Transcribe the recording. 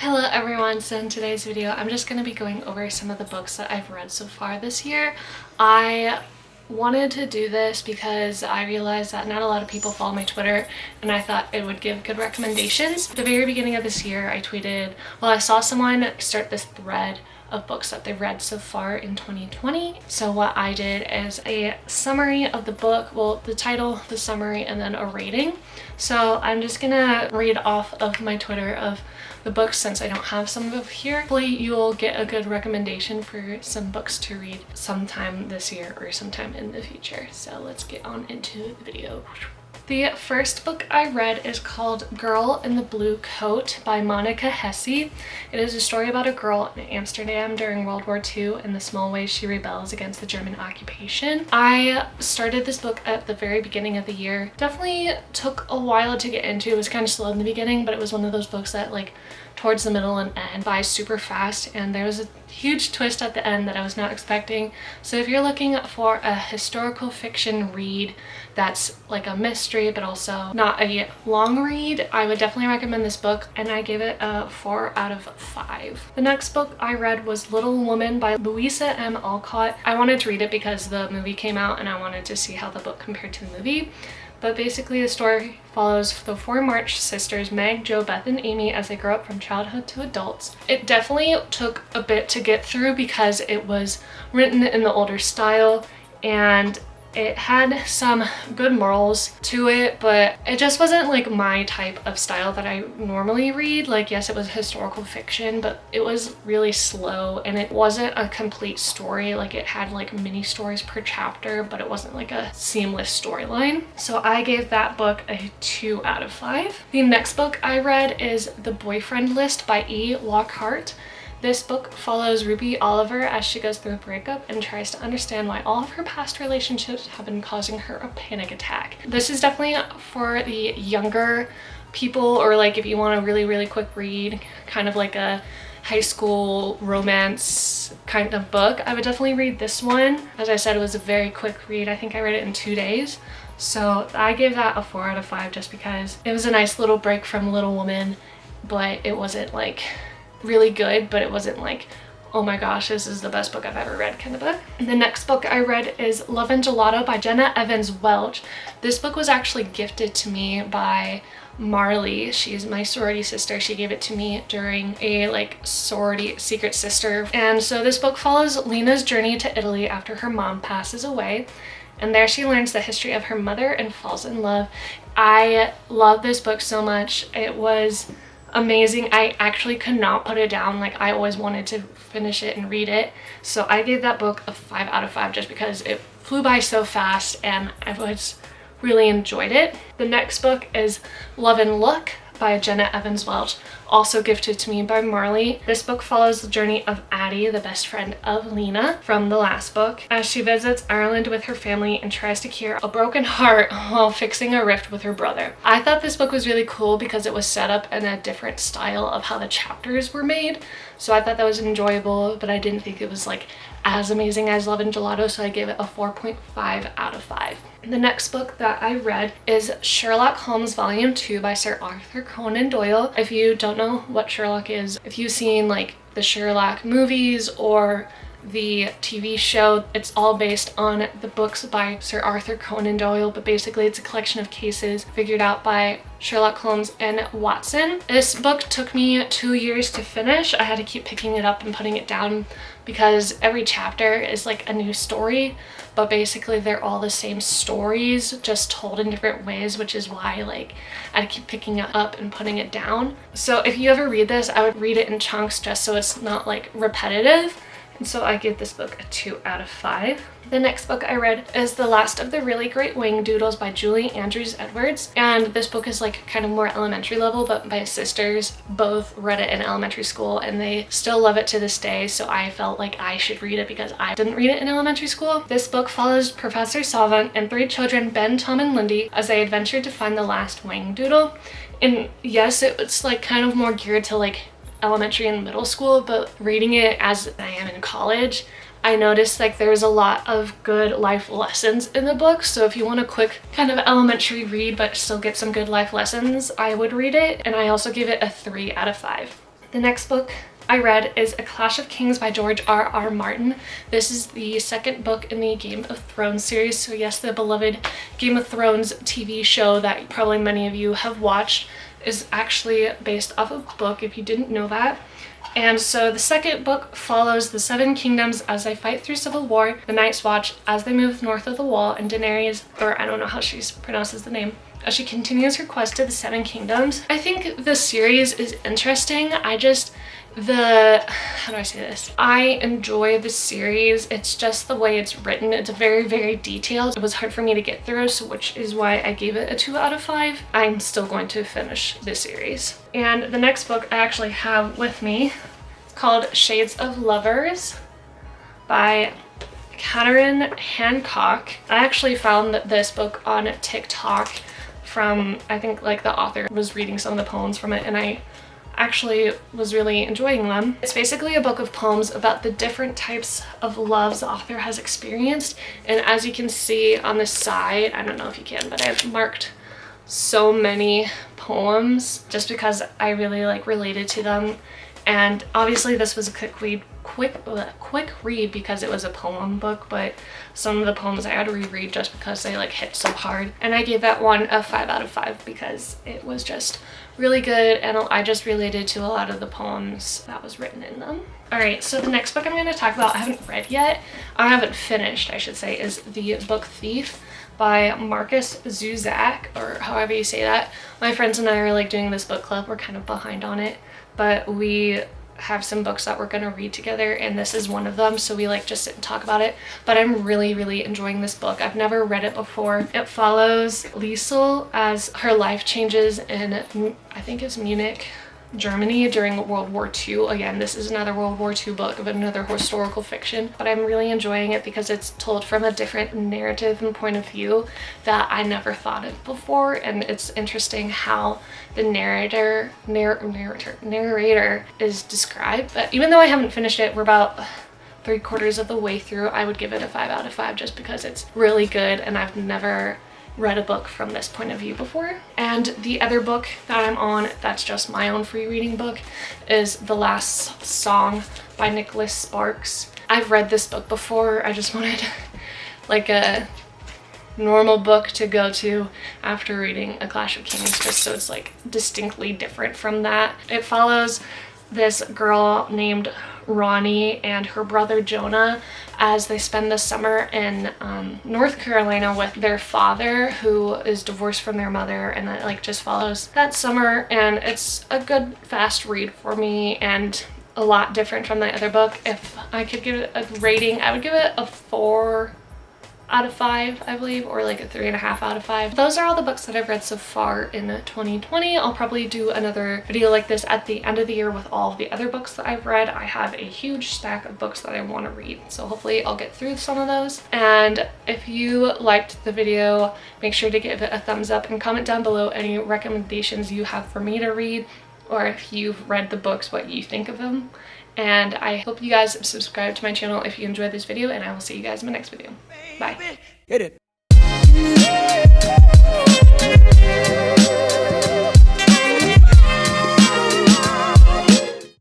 Hello everyone, so in today's video I'm just going to be going over some of the books that I've read so far this year. I wanted to do this because I realized that not a lot of people follow my Twitter and I thought it would give good recommendations. At the very beginning of this year I tweeted, well, I saw someone start this thread of books that they've read so far in 2020. So what I did is a summary of the book, well, the title, the summary, and then a rating. So I'm just gonna read off of my Twitter of the books since I don't have some of here. Hopefully you'll get a good recommendation for some books to read sometime this year or sometime in the future. So let's get on into the video. The first book I read is called Girl in the Blue Coat by Monica Hesse. It is a story about a girl in Amsterdam during World War II and the small ways she rebels against the German occupation. I started this book at the very beginning of the year. Definitely took a while to get into. It was kind of slow in the beginning, but it was one of those books that towards the middle and end buys super fast, and there was a huge twist at the end that I was not expecting. So if you're looking for a historical fiction read that's like a mystery but also not a long read, I would definitely recommend this book, and I gave it a 4 out of 5. The next book I read was Little Woman by Louisa M. Alcott. I wanted to read it because the movie came out and I wanted to see how the book compared to the movie. But basically the story follows the 4 March sisters, Meg, Jo, Beth, and Amy, as they grow up from childhood to adults. It definitely took a bit to get through because it was written in the older style and it had some good morals to it, but it just wasn't like my type of style that I normally read. Yes, it was historical fiction, but it was really slow and it wasn't a complete story. It had mini stories per chapter, but it wasn't a seamless storyline. So I gave that book a 2 out of 5. The next book I read is The Boyfriend List by E. Lockhart. This book follows Ruby Oliver as she goes through a breakup and tries to understand why all of her past relationships have been causing her a panic attack. This is definitely for the younger people, or if you want a really quick read, kind of like a high school romance kind of book. I would definitely read this one. As I said, it was a very quick read. I think I read it in 2 days. So I gave that a 4 out of 5 just because it was a nice little break from Little Woman, but it wasn't really good, but it wasn't oh my gosh, this is the best book I've ever read kind of book. The next book I read is Love and Gelato by Jenna Evans Welch. This book was actually gifted to me by Marley. She's my sorority sister. She gave it to me during a sorority secret sister. And so this book follows Lena's journey to Italy after her mom passes away. And there she learns the history of her mother and falls in love. I love this book so much. It was amazing. I actually could not put it down. I always wanted to finish it and read it. So I gave that book a 5 out of 5 just because it flew by so fast and I really enjoyed it. The next book is Love and Look by Jenna Evans Welch, also gifted to me by Marley. This book follows the journey of Addie, the best friend of Lena from the last book, as she visits Ireland with her family and tries to cure a broken heart while fixing a rift with her brother. I thought this book was really cool because it was set up in a different style of how the chapters were made. So I thought that was enjoyable, but I didn't think it was as amazing as Love and Gelato, so I gave it a 4.5 out of 5. The next book that I read is Sherlock Holmes Volume 2 by Sir Arthur Conan Doyle. If you don't know what Sherlock is, if you've seen the Sherlock movies or the TV show, it's all based on the books by Sir Arthur Conan Doyle, but basically it's a collection of cases figured out by Sherlock Holmes and Watson. This book took me 2 years to finish. I had to keep picking it up and putting it down because every chapter is a new story, but basically they're all the same stories just told in different ways, which is why I had to keep picking it up and putting it down. So if you ever read this, I would read it in chunks just so it's not repetitive. And so I give this book a 2 out of 5. The next book I read is The Last of the Really Great Whangdoodles by Julie Andrews Edwards. And this book is kind of more elementary level, but my sisters both read it in elementary school and they still love it to this day. So I felt like I should read it because I didn't read it in elementary school. This book follows Professor Savant and 3 children, Ben, Tom, and Lindy, as they adventure to find the last Whangdoodle. And yes, it's kind of more geared to elementary and middle school, but reading it as I am in college, I noticed there's a lot of good life lessons in the book. So if you want a quick kind of elementary read but still get some good life lessons, I would read it. And I also give it a 3 out of 5. The next book I read is A Clash of Kings by George R.R. Martin. This is the second book in the Game of Thrones series. So yes, the beloved Game of Thrones TV show that probably many of you have watched is actually based off of a book, if you didn't know that. And so the second book follows the Seven Kingdoms as they fight through civil war, the Night's Watch as they move north of the Wall, and Daenerys, or I don't know how she pronounces the name, as she continues her quest to the Seven Kingdoms. I think the series is interesting. How do I say this? I enjoy the series. It's just the way it's written. It's very, very detailed. It was hard for me to get through, so which is why I gave it a 2 out of 5. I'm still going to finish this series. And the next book I actually have with me, it's called Shades of Lovers by Catarine Hancock. I actually found this book on TikTok from, I think like the author was reading some of the poems from it, and I actually was really enjoying them. It's basically a book of poems about the different types of loves the author has experienced, and as you can see on the side, I don't know if you can, but I've marked so many poems just because I really like related to them. And obviously this was a quick read because it was a poem book, but some of the poems I had to reread just because they like hit so hard. And I gave that one a 5 out of 5 because it was just really good, and I just related to a lot of the poems that was written in them. Alright, so the next book I'm going to talk about, I haven't read yet, I haven't finished I should say, is the book Thief by Markus Zusak, or however you say that. My friends and I are like doing this book club. We're kind of behind on it, but we have some books that we're going to read together, and this is one of them, so we like just sit and talk about it. But I'm really enjoying this book. I've never read it before. It follows Louisa as her life changes in, I think it's Munich, Germany during World War II. Again, this is another World War II book of another historical fiction, but I'm really enjoying it because it's told from a different narrative and point of view that I never thought of before, and it's interesting how the narrator is described. But even though I haven't finished it, we're about 3/4 of the way through, I would give it a 5 out of 5 just because it's really good, and I've never read a book from this point of view before. And the other book that I'm on, that's just my own free reading book, is The Last Song by Nicholas Sparks. I've read this book before. I just wanted like a normal book to go to after reading A Clash of Kings, just so it's like distinctly different from that. It follows this girl named Ronnie and her brother Jonah as they spend the summer in North Carolina with their father, who is divorced from their mother, and it like just follows that summer. And it's a good fast read for me and a lot different from the other book. If I could give it a rating, I would give it a 4 out of 5, I believe, or like a 3.5 out of 5. Those are all the books that I've read so far in 2020. I'll probably do another video like this at the end of the year with all of the other books that I've read. I have a huge stack of books that I want to read, so hopefully I'll get through some of those. And if you liked the video, make sure to give it a thumbs up and comment down below any recommendations you have for me to read, or if you've read the books, what you think of them. And I hope you guys subscribe to my channel if you enjoyed this video, and I will see you guys in my next video. Bye. Hit it.